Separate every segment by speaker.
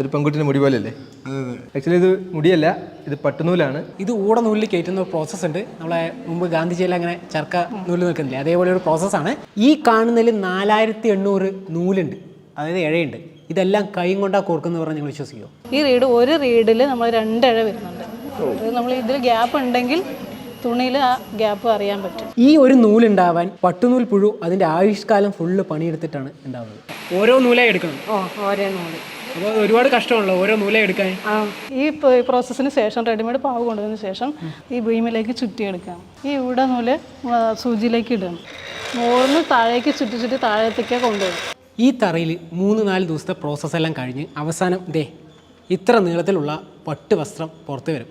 Speaker 1: ഒരു പെൺകുട്ടിൻ്റെ മുടി പോലെയല്ലേ? ആക്ച്വലി ഇത് മുടിയല്ല, ഇത് പട്ടുനൂലാണ്.
Speaker 2: ഇത് ഊട നൂലിൽ കയറ്റുന്ന ഒരു പ്രോസസ്സ് ഉണ്ട്. നമ്മളെ മുമ്പ് ഗാന്ധിജിയിൽ അങ്ങനെ ചർക്ക നൂല് നിൽക്കുന്നില്ലേ, അതേപോലെ ഒരു പ്രോസസ്സാണ്. ഈ കാണുന്നതിൽ 4800 നൂലുണ്ട്, അതായത് ഇഴയുണ്ട്. ഇതെല്ലാം കൈ കൊണ്ടാണ് കോർക്കുന്നത് പറഞ്ഞാൽ നിങ്ങൾ വിശ്വസിക്കുമോ?
Speaker 3: ഈ റീഡ് ഒരു റീഡിൽ നമ്മൾ 2 ഇഴ വരുന്നുണ്ട്. നമ്മൾ ഇതിൽ ഗ്യാപ്പ് ഉണ്ടെങ്കിൽ തുണിയിൽ ആ ഗ്യാപ്പ് അറിയാൻ പറ്റും.
Speaker 2: ഈ ഒരു നൂലുണ്ടാവാൻ പട്ടുനൂൽ പുഴു അതിൻ്റെ ആയുഷ്കാലം ഫുള്ള് പണിയെടുത്തിട്ടാണ് ഉണ്ടാവുന്നത്. ഓരോ നൂലേ എടുക്കണം.
Speaker 3: ഓരോ നൂല്.
Speaker 2: അപ്പോൾ ഒരുപാട് കഷ്ടമാണല്ലോ ഓരോ നൂലേ എടുക്കാൻ.
Speaker 3: ഈ പ്രോസസ്സിന് ശേഷം റെഡിമെയ്ഡ് പാവ് കൊണ്ടുവന്നതിന് ശേഷം ഈ ബീമിലേക്ക് ചുറ്റിയെടുക്കാം. ഈ ഇവിടെ നൂല് സൂചിയിലേക്ക് ഇടണം. മുകളിൽ താഴേക്ക് ചുറ്റി ചുറ്റി താഴത്തേക്കാണ് കൊണ്ടുപോകും.
Speaker 2: ഈ തറയിൽ 3-4 ദിവസത്തെ പ്രോസസ്സെല്ലാം കഴിഞ്ഞ് അവസാനം ഇത്ര നീളത്തിലുള്ള പട്ട് വസ്ത്രം പുറത്ത് വരും.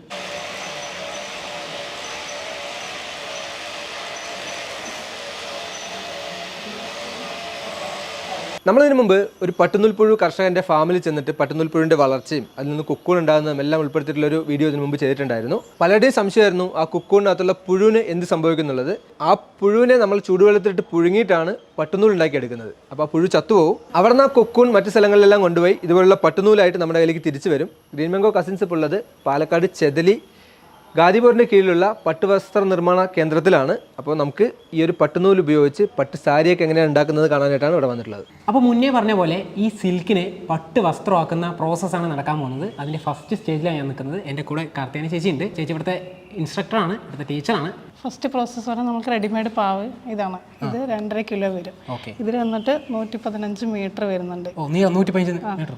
Speaker 1: നമ്മളിതിനു മുമ്പ് ഒരു പട്ടുനൂൽപ്പുഴു കർഷകൻ്റെ ഫാമിൽ ചെന്നിട്ട് പട്ടുനൂൽപ്പുഴുവിൻ്റെ വളർച്ചയും അതിൽ നിന്ന് കുക്കൂൺ ഉണ്ടാകുന്നതും എല്ലാം ഉൾപ്പെടുത്തിയിട്ടുള്ളൊരു വീഡിയോ ഇതിനു മുമ്പ് ചെയ്തിട്ടുണ്ടായിരുന്നു. പലരുടെയും സംശയമായിരുന്നു ആ കുക്കൂണിനകത്തുള്ള പുഴുവിന് എന്ത് സംഭവിക്കുന്നുള്ളത്. ആ പുഴുവിനെ നമ്മൾ ചൂടുവെള്ളത്തിലിട്ട് പുഴുങ്ങിയിട്ടാണ് പട്ടുനൂൽ ഉണ്ടാക്കിയെടുക്കുന്നത്. അപ്പോൾ ആ പുഴു ചത്തുപോകും. അവിടെ നിന്ന് ആ കുക്കൂൺ മറ്റു സ്ഥലങ്ങളിലെല്ലാം കൊണ്ടുപോയി ഇതുപോലുള്ള പട്ടുനൂലായിട്ട് നമ്മുടെ കയ്യിലേക്ക് തിരിച്ചു വരും. ഗ്രീൻ മാംഗോ കസിൻസ് ഇപ്പോൾ ഉള്ളത് പാലക്കാട് ചെതലി ഗാദിപൂരിൻ്റെ കീഴിലുള്ള പട്ടുവസ്ത്ര നിർമ്മാണ കേന്ദ്രത്തിലാണ്. അപ്പോൾ നമുക്ക് ഈ ഒരു പട്ടുനൂൽ ഉപയോഗിച്ച് പട്ട് സാരിയൊക്കെ എങ്ങനെയാണ് ഉണ്ടാക്കുന്നത് കാണാനായിട്ടാണ് ഇവിടെ വന്നിട്ടുള്ളത്.
Speaker 2: അപ്പോൾ മുന്നേ പറഞ്ഞ പോലെ ഈ സിൽക്കിനെ പട്ട് വസ്ത്രമാക്കുന്ന പ്രോസസ്സാണ് നടക്കാൻ പോകുന്നത്. അതിൻ്റെ ഫസ്റ്റ് സ്റ്റേജിലാണ് ഞാൻ നിൽക്കുന്നത്. എൻ്റെ കൂടെ കാർത്തിയാനി ചേച്ചി ഉണ്ട്. ചേച്ചി ഇവിടുത്തെ ഇൻസ്ട്രക്ടറാണ്, ഇവിടുത്തെ ടീച്ചറാണ്.
Speaker 3: ഫസ്റ്റ് പ്രോസസ്സ് പറഞ്ഞാൽ നമുക്ക് റെഡിമെയ്ഡ് പാവ് ഇതാണ്. ഇത് 2.5 കിലോ വരും. ഇതിൽ വന്നിട്ട് 115 മീറ്റർ വരുന്നുണ്ട്.
Speaker 2: 115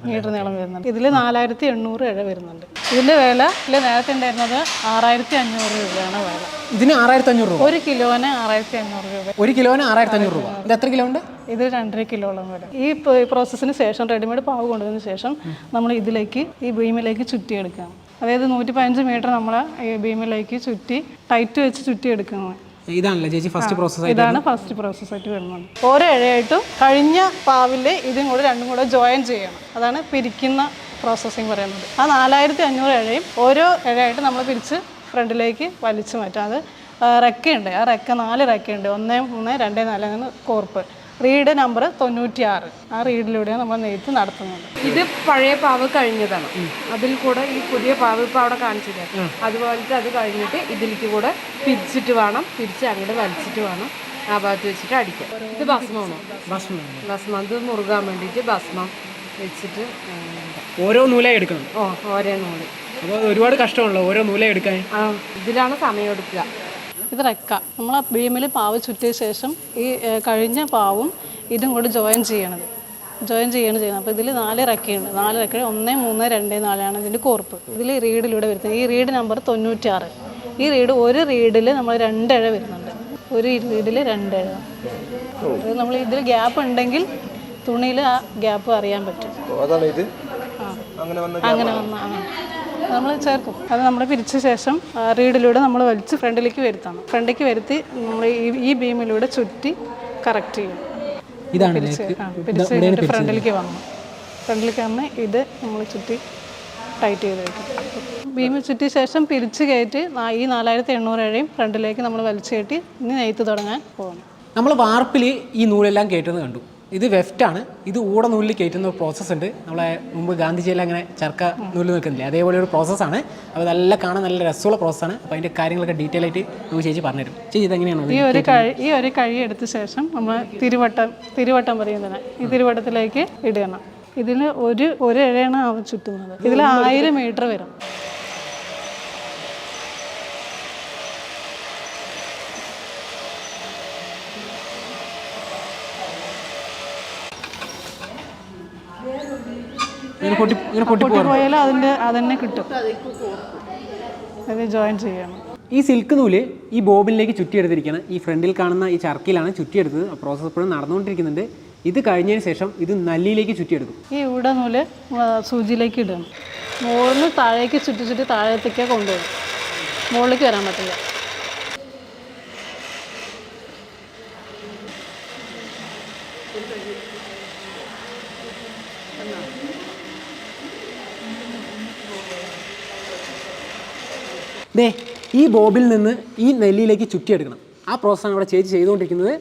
Speaker 3: മീറ്റർ നീളം വരുന്നുണ്ട്. ഇതിൽ 4800 ഇഴ വരുന്നുണ്ട്. ഇതിൻ്റെ വില നേരത്തെ ഉണ്ടായിരുന്നത് 6500 രൂപയാണ് വില.
Speaker 2: ഇതിന് 6500 രൂപ.
Speaker 3: 1 കിലോന് 6500 രൂപ.
Speaker 2: 1 കിലോന് 6500 രൂപ. ഇത് എത്ര കിലോ ഉണ്ട്?
Speaker 3: ഇത് 2.5 കിലോളം വരും. ഈ പ്രോസസ്സിന് ശേഷം റെഡിമെയ്ഡ് പാവ് കൊണ്ടുവന്നതിന് ശേഷം നമ്മൾ ഇതിലേക്ക് ഈ ബീമിലേക്ക് ചുറ്റിയെടുക്കാം. അതായത് 115 മീറ്റർ നമ്മൾ ഈ ബീമിലേക്ക് ചുറ്റി ടൈറ്റ് വെച്ച് ചുറ്റിയെടുക്കുന്നത്.
Speaker 2: ഇതാണല്ലേ ചേച്ചി ഫസ്റ്റ് പ്രോസസ്?
Speaker 3: ഇതാണ് ഫസ്റ്റ് പ്രോസസ്സായിട്ട് വരുന്നത്. ഓരോ ഇഴയായിട്ടും കഴിഞ്ഞ പാവിൽ ഇതും കൂടെ രണ്ടും കൂടെ ജോയിൻ ചെയ്യണം. അതാണ് പിരിക്കുന്ന പ്രോസസ്സിങ് പറയുന്നത്. ആ 4500 ഇഴയും ഓരോ ഇഴയായിട്ട് നമ്മൾ പിരിച്ച് ഫ്രണ്ടിലേക്ക് വലിച്ചു മാറ്റാം. അത് റെക്കയുണ്ട്. ആ റെക്ക 4 റെക്കയുണ്ട്. 1, 3, 2, 4 അങ്ങനെ കോർപ്പ്. Read number 96. ആ റീഡിലൂടെയാണ് നമ്മൾ നെയ്ത്ത് നടത്തുന്നത്.
Speaker 4: ഇത് പഴയ പാവ് കഴിഞ്ഞതാണ്. അതിൽ കൂടെ ഈ പുതിയ പാവ് ഇപ്പോൾ അവിടെ കാണിച്ചില്ല, അതുപോലത്തെ അത് കഴിഞ്ഞിട്ട് ഇതിലേക്ക് കൂടെ പിരിച്ചിട്ട് വേണം, പിരിച്ച് അങ്ങോട്ട് വലിച്ചിട്ട് വേണം ആ ഭാഗത്ത് വെച്ചിട്ട് അടിക്കാം. ഇത് ഭസ്മമാണോ? ഭസ്മം ഇത് മുറുകാൻ വേണ്ടിയിട്ട് ഭസ്മം വെച്ചിട്ട്
Speaker 2: ഓരോ നൂലേ എടുക്കണം.
Speaker 4: ഓരോ നൂല്.
Speaker 2: അപ്പോൾ ഒരുപാട് കഷ്ടമാണല്ലോ ഓരോ നൂലേ എടുക്കാൻ.
Speaker 4: ഇതിലാണ് സമയം എടുക്കുക.
Speaker 3: ഇത് റെക്ക. നമ്മൾ ബീമിൽ പാവ് ചുറ്റിയ ശേഷം ഈ കഴിഞ്ഞ പാവും ഇതും കൂടെ ജോയിൻ ചെയ്യണം. അപ്പോൾ ഇതിൽ 4 റെക്കയുണ്ട്. 4 റെക്ക 1, 3, 2, 4 ആണ് ഇതിൻ്റെ കോർപ്പ്. ഇതിൽ റീഡിലൂടെ വരുന്നത്. ഈ റീഡ് നമ്പർ 96. ഈ റീഡ് ഒരു റീഡിൽ നമ്മൾ 2 ഇഴ വരുന്നുണ്ട്. ഒരു റീഡിൽ 2 ഇഴ. നമ്മൾ ഇതിൽ ഗ്യാപ്പ് ഉണ്ടെങ്കിൽ തുണിയിൽ ആ ഗ്യാപ്പ് അറിയാൻ പറ്റും. അങ്ങനെ വന്ന നമ്മൾ ചേർക്കും. അത് നമ്മൾ പിരിച്ച ശേഷം റീഡിലൂടെ നമ്മൾ വലിച്ച് ഫ്രണ്ടിലേക്ക് വരുത്തി നമ്മൾ ഈ ബീമിലൂടെ ചുറ്റി കറക്റ്റ് ചെയ്യും. പിരിച്ച് ഫ്രണ്ടിലേക്ക് വന്ന് ഇത് നമ്മൾ ചുറ്റി ടൈറ്റ് ചെയ്ത് വയ്ക്കും. ബീമിൽ ചുറ്റിയ ശേഷം പിരിച്ച് കയറ്റി ഈ 4800 ഇഴയും ഫ്രണ്ടിലേക്ക് നമ്മൾ വലിച്ചു കയറ്റി ഇനി നെയ്ത്ത് തുടങ്ങാൻ പോകണം.
Speaker 2: നമ്മൾ വാർപ്പിൽ ഈ നൂലെല്ലാം കയറ്റുന്നത് കണ്ടു. ഇത് വെഫ്റ്റാണ്. ഇത് ഊട നൂലിൽ കയറ്റുന്ന ഒരു പ്രോസസ്സ് ഉണ്ട്. നമ്മളെ മുമ്പ് ഗാന്ധിജിയിൽ അങ്ങനെ ചർക്ക നൂല് നിൽക്കുന്നില്ലേ, അതേപോലെ ഒരു പ്രോസസ്സാണ്. അപ്പോൾ നല്ല കാണാൻ നല്ല രസമുള്ള പ്രോസസ്സാണ്. അപ്പോൾ അതിൻ്റെ കാര്യങ്ങളൊക്കെ ഡീറ്റെയിൽ ആയിട്ട് നമുക്ക് ചേച്ചി പറഞ്ഞുതരും. ചേച്ചി ഇതെങ്ങനെയാണ്?
Speaker 3: ഈ ഒരു കഴി എടുത്ത ശേഷം നമ്മൾ തിരുവട്ടം പറയുന്നതിന് ഈ തിരുവട്ടത്തിലേക്ക് ഇടണം. ഇതിൽ ഒരു ഇഴയാണ് ചുറ്റുന്നത്. ഇതിൽ 1000 മീറ്റർ വരും. പൊട്ടിപ്പോയാൽ അതന്നെ കിട്ടും. അത് ജോയിൻ ചെയ്യണം.
Speaker 2: ഈ സിൽക്ക് നൂല് ഈ ബോബിനിലേക്ക് ചുറ്റിയെടുത്തിരിക്കുകയാണ്. ഈ ഫ്രണ്ടിൽ കാണുന്ന ഈ ചർക്കിലാണ് ചുറ്റിയെടുത്തത്. പ്രോസസ്സ് ഇപ്പോഴും നടന്നുകൊണ്ടിരിക്കുന്നുണ്ട്. ഇത് കഴിഞ്ഞതിന് ശേഷം ഇത് നല്ലിയിലേക്ക് ചുറ്റിയെടുക്കും.
Speaker 3: ഈ ഇവിടെ നൂല് സൂചിയിലേക്ക് ഇടണം. മുകളിൽ താഴേക്ക് ചുറ്റി ചുറ്റി താഴത്തേക്കാണ് കൊണ്ടുപോകും. മുകളിലേക്ക് വരാൻ പറ്റില്ല.
Speaker 2: ഈ ബോബിൽ നിന്ന് ഈ നെല്ലിയിലേക്ക് ചുറ്റിയെടുക്കണം. ആ പ്രോസസ്സാണ് ഇവിടെ ചേച്ചി ചെയ്തുകൊണ്ടിരിക്കുന്നത്.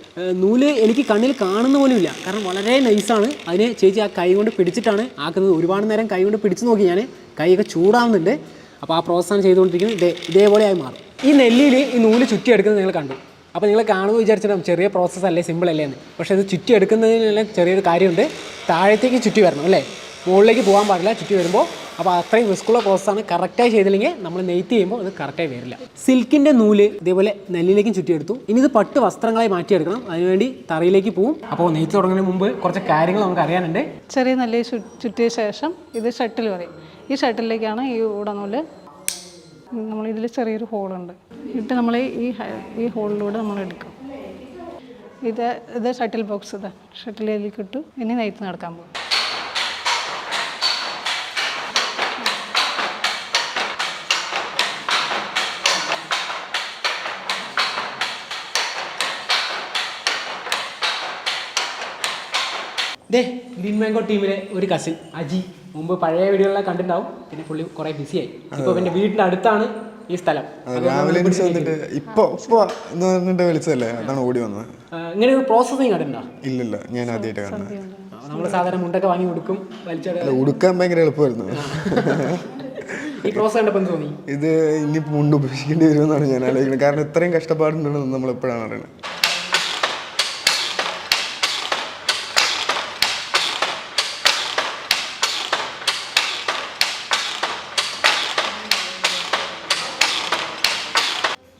Speaker 2: നൂല് എനിക്ക് കണ്ണിൽ കാണുന്ന പോലും ഇല്ല, കാരണം വളരെ നൈസാണ്. അതിന് ചേച്ചി ആ കൈ കൊണ്ട് പിടിച്ചിട്ടാണ് ആക്കുന്നത്. ഒരുപാട് നേരം കൈ കൊണ്ട് പിടിച്ച് നോക്കി ഞാൻ, കൈയൊക്കെ ചൂടാവുന്നുണ്ട്. അപ്പോൾ ആ പ്രോസസ്സാണ് ചെയ്തുകൊണ്ടിരിക്കുന്നത്. ഇതേപോലെ ആയി മാറും. ഈ നെല്ലിയിൽ ഈ നൂല് ചുറ്റിയെടുക്കുന്നത് നിങ്ങൾ കണ്ടു. അപ്പോൾ നിങ്ങൾ കാണുമ്പോൾ വിചാരിച്ചിട്ടും ചെറിയ പ്രോസസ്സ് അല്ലേ, സിമ്പിൾ അല്ലേ എന്ന്. പക്ഷേ ഇത് ചുറ്റിയെടുക്കുന്നതിനെല്ലാം ചെറിയൊരു കാര്യമുണ്ട്. താഴത്തേക്ക് ചുറ്റി വരണം അല്ലേ, മുകളിലേക്ക് പോകാൻ പാടില്ല ചുറ്റി വരുമ്പോൾ. അപ്പോൾ അത്രയും റിസ്ക്കുള്ള പ്രോസസ്സാണ്. കറക്റ്റായി ചെയ്തില്ലെങ്കിൽ നമ്മൾ നെയ്ത്ത് ചെയ്യുമ്പോൾ അത് കറക്റ്റായി വരില്ല. സിൽക്കിൻ്റെ നൂല് ഇതേപോലെ നെല്ലിലേക്കും ചുറ്റിയെടുത്തു. ഇനി ഇത് പട്ട് വസ്ത്രങ്ങളായി മാറ്റിയെടുക്കണം. അതിനുവേണ്ടി തറയിലേക്ക് പോകും. അപ്പോൾ നെയ്ത്ത് തുടങ്ങുന്നതിന് മുമ്പ് കുറച്ച് കാര്യങ്ങൾ നമുക്ക് അറിയാനുണ്ട്.
Speaker 3: ചെറിയ നെല്ല് ചുറ്റിയ ശേഷം ഇത് ഷട്ടിൽ പറയും. ഈ ഷട്ടിലേക്കാണ് ഈ ഉടനൂല്. നമ്മളിതിൽ ചെറിയൊരു ഹോളുണ്ട്, ഇട്ട് നമ്മൾ ഈ ഹോളിലൂടെ നമ്മൾ എടുക്കും. ഇത് ഷട്ടിൽ ബോക്സ്, ഇതാ ഷട്ടിലേക്ക് ഇട്ടു. ഇനി നെയ്ത്ത് നടക്കാൻ പോകും.
Speaker 2: ഗ്രീൻ മാംഗോ ടീമിലെ ഒരു കസിൻ അജി, മുമ്പ് പഴയ വീഡിയോകളെല്ലാം കണ്ടിട്ടുണ്ടാവും. പിന്നെ പുള്ളി കുറേ ബിസിയായി. ഇപ്പോൾ എൻ്റെ വീടിൻ്റെ അടുത്താണ് ഈ സ്ഥലം.
Speaker 5: രാവിലെ വന്നിട്ട് ഇപ്പൊ വിളിച്ചതല്ലേ, അതാണ് ഓടി വന്നത്.
Speaker 2: ഇങ്ങനെ ഒരു പ്രോസസ്സിങ് കണ്ടിട്ടുണ്ടോ?
Speaker 5: ഇല്ല, ഞാൻ ആദ്യമായിട്ട് കാണുന്നത്.
Speaker 2: നമ്മൾ സാധാരണ മുണ്ടൊക്കെ വാങ്ങി ഉടുക്കും,
Speaker 5: ഉടുക്കാൻ ഭയങ്കര എളുപ്പമായിരുന്നു.
Speaker 2: ഈ പ്രോസസ് കണ്ടപ്പോൾ തോന്നി
Speaker 5: ഇത് ഇനിയിപ്പോൾ മുണ്ട് ഉപേക്ഷിക്കേണ്ടി വരുമെന്നാണ് ഞാൻ ആലോചിക്കുന്നത്. കാരണം ഇത്രയും കഷ്ടപ്പാടുണ്ടെന്ന് നമ്മൾ എപ്പോഴാണ് അറിയുന്നത്.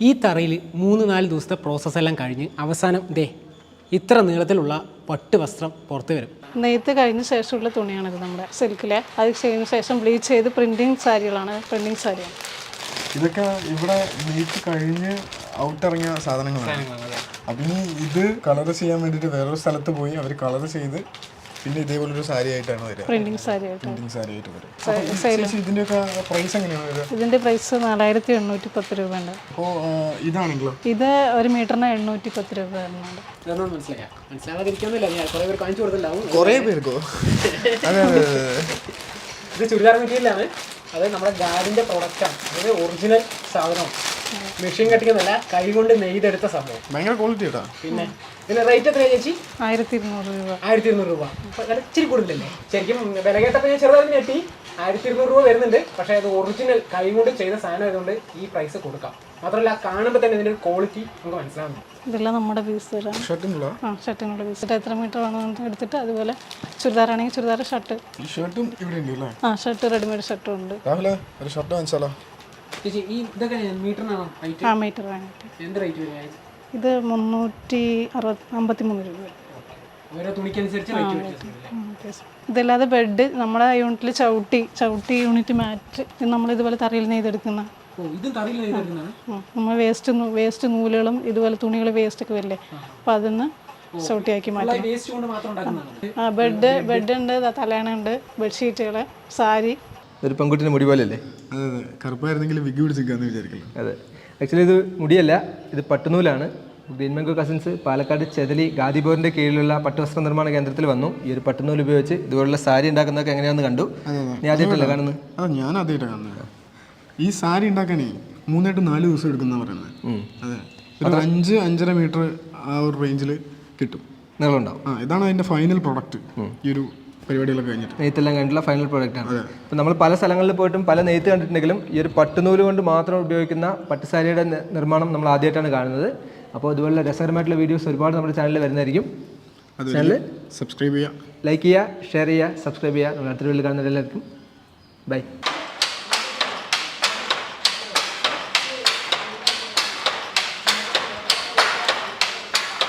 Speaker 2: ഈ തറയിൽ 3-4 ദിവസത്തെ പ്രോസസ്സെല്ലാം കഴിഞ്ഞ് അവസാനം ഇത്ര നീളത്തിലുള്ള പട്ട് വസ്ത്രം പുറത്ത് വരും.
Speaker 3: നെയ്ത്ത് കഴിഞ്ഞ ശേഷമുള്ള തുണിയാണിത്, നമ്മുടെ സിൽക്കിലെ. അത് കഴിഞ്ഞ ശേഷം ബ്ലീച്ച് ചെയ്ത് പ്രിന്റിങ് സാരികളാണ്.
Speaker 5: ഇതൊക്കെ ഇവിടെ നെയ്ത്ത് കഴിഞ്ഞ് ഔട്ടിറങ്ങിയ സാധനങ്ങളാണ്. അപ്പം ഇത് കളർ ചെയ്യാൻ വേണ്ടിയിട്ട് വേറൊരു സ്ഥലത്ത് പോയി അവർ കളർ ചെയ്ത് പിന്നെ ഇതേപോലൊരു സാരി ആയിട്ടാണ് വരിക.
Speaker 3: പ്രിന്റിങ് സാരി ആയിട്ട്
Speaker 5: വരും. ഇതിൻ്റെയൊക്കെ പ്രൈസ് എങ്ങനെയാണ് വരിക?
Speaker 3: ഇതിന്റെ പ്രൈസ് 4810 രൂപയുണ്ട്.
Speaker 5: അപ്പോൾ ഇതാണെങ്കിലോ?
Speaker 3: ഇത് 1 മീറ്ററിന് 810 രൂപ വരുന്നുണ്ട്.
Speaker 5: കുറേ പേർക്കോ?
Speaker 2: ഇത് ചുരിദാർ മെറ്റീരിയലാണ്. അത് നമ്മുടെ ഗാഡിന്റെ പ്രൊഡക്റ്റാണ്. അത് ഒറിജിനൽ സാധനമാണ്. മെഷീൻ കട്ടിങ്ങുന്നല്ല, കൈ കൊണ്ട് നെയ്തെടുത്ത സംഭവം.
Speaker 5: ഭയങ്കര ക്വാളിറ്റി കേട്ടോ.
Speaker 2: പിന്നെ ഇതിന്റെ റേറ്റ് എത്രയാ ചേച്ചി?
Speaker 3: 1200 രൂപ.
Speaker 2: 1200 രൂപ. ഇച്ചിരി കൂടുതലല്ലേ? ശരിക്കും വില കേട്ടപ്പോൾ ഞാൻ ചെറുതായി ഞെട്ടി. 1200 രൂപ വരുന്നുണ്ട്. പക്ഷേ അത് ഒറിജിനൽ കൈ കൊണ്ട് ചെയ്ത സാധനം ആയതുകൊണ്ട് ഈ പ്രൈസ് കൊടുക്കാം. മാത്രമല്ല കാണുമ്പോൾ തന്നെ ഇതിന്റെ ക്വാളിറ്റി നമുക്ക് മനസ്സിലാവുന്നു.
Speaker 3: ഇതെല്ലാം നമ്മുടെ പീസുകളാണ്. ഷർട്ടിനുള്ള പീസ്. എത്ര മീറ്റർ വേണമെന്ന് എടുത്തിട്ട്, അതുപോലെ ചുരിദാറാണെങ്കിൽ ചുരിദാർ, ഷർട്ട്.
Speaker 5: ഷർട്ടും ഇവിടെ ഉണ്ട്.
Speaker 3: ഷർട്ട് റെഡിമെയ്ഡ് ഷർട്ടും ഉണ്ട്.
Speaker 5: ഒരു ഷർട്ട് വാങ്ങിച്ചാലോ?
Speaker 2: ഇതൊക്കെ മീറ്ററിനാണോ?
Speaker 3: മീറ്റർ വാങ്ങിയിട്ട്.
Speaker 2: എന്ത് റേറ്റ് വരും?
Speaker 3: ഇത് 353 രൂപ.
Speaker 2: ഓരോ തുണിക്കനുസരിച്ച് റേറ്റ് വ്യത്യാസം.
Speaker 3: ഇതല്ലാതെ ബെഡ്, നമ്മുടെ യൂണിറ്റിൽ ചവിട്ടി യൂണിറ്റ് മാറ്റ് നമ്മളിതുപോലെ തറയിൽ നെയ്തെടുക്കുന്ന. നമ്മൾ വേസ്റ്റ് നൂലുകളും ഇതുപോലെ തുണികൾ വേസ്റ്റ് ഒക്കെ വരില്ലേ, അപ്പോൾ അതിന്ന് ചവിട്ടിയാക്കി മാറ്റും. ബെഡ് ഉണ്ട്, തലേണുണ്ട്, ബെഡ്ഷീറ്റുകൾ, സാരി.
Speaker 1: ഒരു പെൺകുട്ടിൻ്റെ മുടി പോലെയല്ലേ?
Speaker 5: അതെ, കറുപ്പായിരുന്നെങ്കിൽ വിഗ് പിടിച്ചിരിക്കാന്ന് വിചാരിക്കില്ല.
Speaker 1: അതെ, ആക്ച്വലി ഇത് മുടിയല്ല, ഇത് പട്ടുനൂലാണ്. Green mango cousins Palakkad Chethali ഗാദിബോറിൻ്റെ കീഴിലുള്ള പട്ടുവസ്ത്ര നിർമ്മാണ കേന്ദ്രത്തിൽ വന്നു. ഈ ഒരു പട്ടുനൂൽ ഉപയോഗിച്ച് ഇതുപോലുള്ള സാരി ഉണ്ടാക്കുന്നതൊക്കെ എങ്ങനെയാണെന്ന് കണ്ടു. നീ ആദ്യമായിട്ടല്ലേ കാണുന്നത്?
Speaker 5: ഞാൻ ആദ്യമായിട്ടാണ് കാണുന്നത്. ഈ സാരി ഉണ്ടാക്കാനേ 3-4 ദിവസം എടുക്കുന്ന പറയുന്നത്. അതെ, ഒരു 5-5.5 മീറ്റർ ആ ഒരു റേഞ്ചിൽ കിട്ടും,
Speaker 1: നീളമുണ്ടാവും.
Speaker 5: ഇതാണ് അതിൻ്റെ ഫൈനൽ പ്രൊഡക്റ്റ്. ഈ ഒരു പരിപാടികളൊക്കെ കഴിഞ്ഞിട്ട്
Speaker 1: നെയ്ത്തെല്ലാം കഴിഞ്ഞിട്ടുള്ള ഫൈനൽ പ്രോഡക്റ്റാണ്. അപ്പോൾ നമ്മൾ പല സ്ഥലങ്ങളിൽ പോയിട്ടും പല നെയ്ത്ത് കണ്ടിട്ടുണ്ടെങ്കിലും ഈ ഒരു പട്ടുനൂല് കൊണ്ട് മാത്രം ഉപയോഗിക്കുന്ന പട്ടുസാരിയുടെ നിർമ്മാണം നമ്മൾ ആദ്യമായിട്ടാണ് കാണുന്നത്. അപ്പോൾ ഇതുപോലുള്ള രസകരമായിട്ടുള്ള വീഡിയോസ് ഒരുപാട് നമ്മുടെ ചാനലിൽ വരുന്നതായിരിക്കും. ചാനൽ
Speaker 5: സബ്സ്ക്രൈബ് ചെയ്യുക,
Speaker 1: ലൈക്ക് ചെയ്യുക, ഷെയർ ചെയ്യുക, സബ്സ്ക്രൈബ് ചെയ്യുക. നമ്മൾ അടുത്ത വീഡിയോയിൽ കാണുന്ന എല്ലാവർക്കും ബൈ.